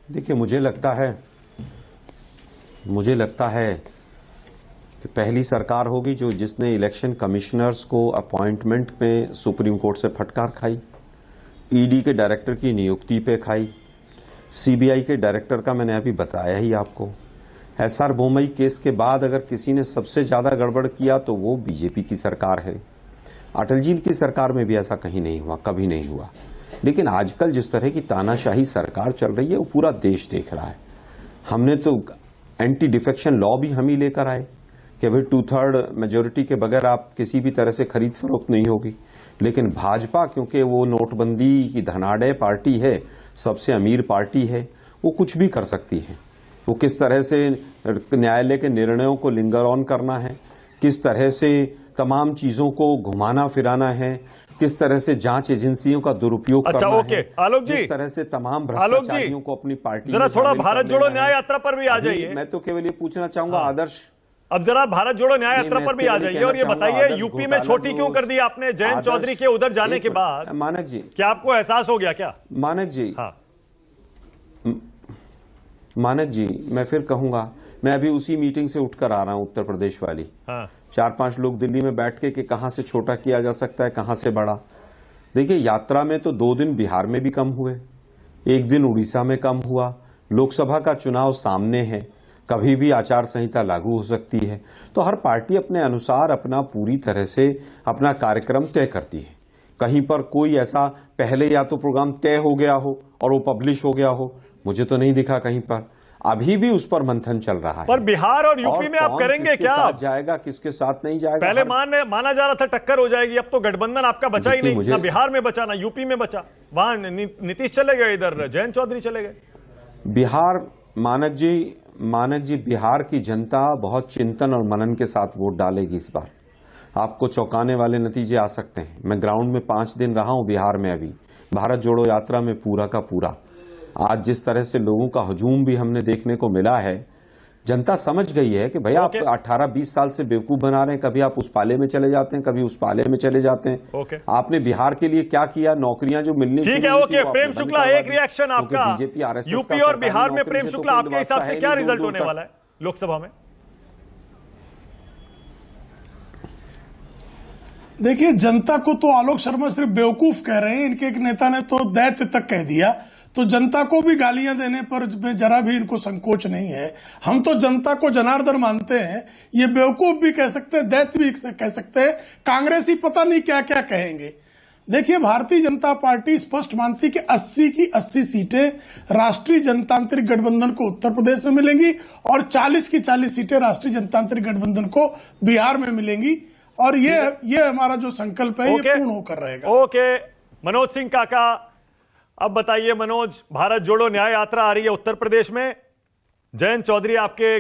देखिए, मुझे लगता है कि पहली सरकार होगी जिसने इलेक्शन कमिश्नर्स को अपॉइंटमेंट में सुप्रीम कोर्ट से फटकार खाई, ईडी के डायरेक्टर की नियुक्ति पे खाई, सीबीआई के डायरेक्टर का मैंने अभी बताया ही आपको। एसआर बोमई केस के बाद अगर किसी ने सबसे ज्यादा गड़बड़ किया तो वो बीजेपी की सरकार है। अटल जी की सरकार में भी ऐसा कहीं नहीं हुआ, कभी नहीं हुआ। लेकिन आजकल जिस तरह की तानाशाही सरकार चल रही है वो पूरा देश देख रहा है। हमने तो एंटी डिफेक्शन लॉ भी हम ही लेकर आए कि भाई 2/3 मेजोरिटी के बगैर आप किसी भी तरह से खरीद फरोख्त नहीं होगी। लेकिन भाजपा, क्योंकि वो नोटबंदी की धनाढ्य पार्टी है, सबसे अमीर पार्टी है, वो कुछ भी कर सकती है। वो किस तरह से न्यायालय के निर्णयों को लिंगर ऑन करना है, किस तरह से तमाम चीजों को घुमाना फिराना है, किस तरह से जांच एजेंसियों का दुरुपयोग करना ओके, है, आलोक जी, किस तरह से तमाम भ्रष्टाचारियों को अपनी पार्टी जरा थोड़ा भारत जोड़ो न्याय यात्रा पर भी आ जाइए। मैं तो केवल ये पूछना चाहूंगा आदर्श, अब जरा भारत जोड़ो न्याय यात्रा पर भी आ जाइए और ये बताइए यूपी में छोटी क्यों कर दी आपने जयंत चौधरी के उधर जाने के बाद? मानक जी, क्या आपको एहसास हो गया क्या? मानक जी, हाँ मानक जी, मैं फिर कहूंगा, मैं अभी उसी मीटिंग से उठकर आ रहा हूं, उत्तर प्रदेश वाली। हाँ। 4-5 लोग दिल्ली में बैठ के कि कहां से छोटा किया जा सकता है, कहां से बड़ा। देखिए, यात्रा में तो 2 दिन बिहार में भी कम हुए, 1 दिन उड़ीसा में कम हुआ। लोकसभा का चुनाव सामने है, कभी भी आचार संहिता लागू हो सकती है। तो हर पार्टी अपने अनुसार अपना पूरी तरह से अपना कार्यक्रम तय करती है। कहीं पर कोई ऐसा पहले या तो प्रोग्राम तय हो गया हो और वो पब्लिश हो गया हो, मुझे तो नहीं दिखा कहीं पर। अभी भी उस पर मंथन चल रहा है। पर बिहार और यूपी में आप करेंगे क्या? साथ जाएगा, किसके साथ नहीं जाएगा? पहले माना जा रहा था टक्कर हो जाएगी, अब तो गठबंधन आपका बचा ही नहीं। ना बिहार में बचा, ना यूपी में बचा। वहां नीतीश चले गए, इधर जयंत चौधरी चले गए। बिहार, मानक जी, बिहार की जनता बहुत चिंतन और मनन के साथ वोट डालेगी इस बार। आपको चौंकाने वाले नतीजे आ सकते हैं। मैं ग्राउंड में 5 दिन रहा हूं बिहार में, अभी भारत जोड़ो यात्रा में पूरा का पूरा। आज जिस तरह से लोगों का हजूम भी हमने देखने को मिला है, जनता समझ गई है कि भाई आप 18-20 साल से बेवकूफ बना रहे हैं। कभी आप उस पाले में चले जाते हैं, कभी उस पाले में चले जाते हैं। आपने बिहार के लिए क्या किया? नौकरियां जो मिलनी ठीक है, ओके। प्रेम शुक्ला, एक रिएक्शन आपका। बीजेपी आरएसएस यूपी और बिहार में प्रेम शुक्ला, आपके हिसाब से क्या रिजल्ट होने वाला है लोकसभा में? देखिए, जनता को तो आलोक शर्मा सिर्फ बेवकूफ कह रहे हैं, इनके एक नेता ने तो दैत्य तक कह दिया। तो जनता को भी गालियां देने पर जरा भी इनको संकोच नहीं है। हम तो जनता को जनार्दन मानते हैं। ये बेवकूफ भी कह सकते हैं, दैत्य भी कह सकते हैं, कांग्रेसी पता नहीं क्या क्या कहेंगे। देखिए, भारतीय जनता पार्टी स्पष्ट मानती कि 80 की 80 सीटें राष्ट्रीय जनतांत्रिक गठबंधन को उत्तर प्रदेश में मिलेंगी और 40 की 40 सीटें राष्ट्रीय जनतांत्रिक गठबंधन को बिहार में मिलेंगी। और ये हमारा जो संकल्प है, ये पूर्ण होकर रहेगा। ओके, मनोज सिंह काका, अब बताइए मनोज, भारत जोड़ो न्याय यात्रा आ रही है उत्तर प्रदेश में, जयंत चौधरी आपके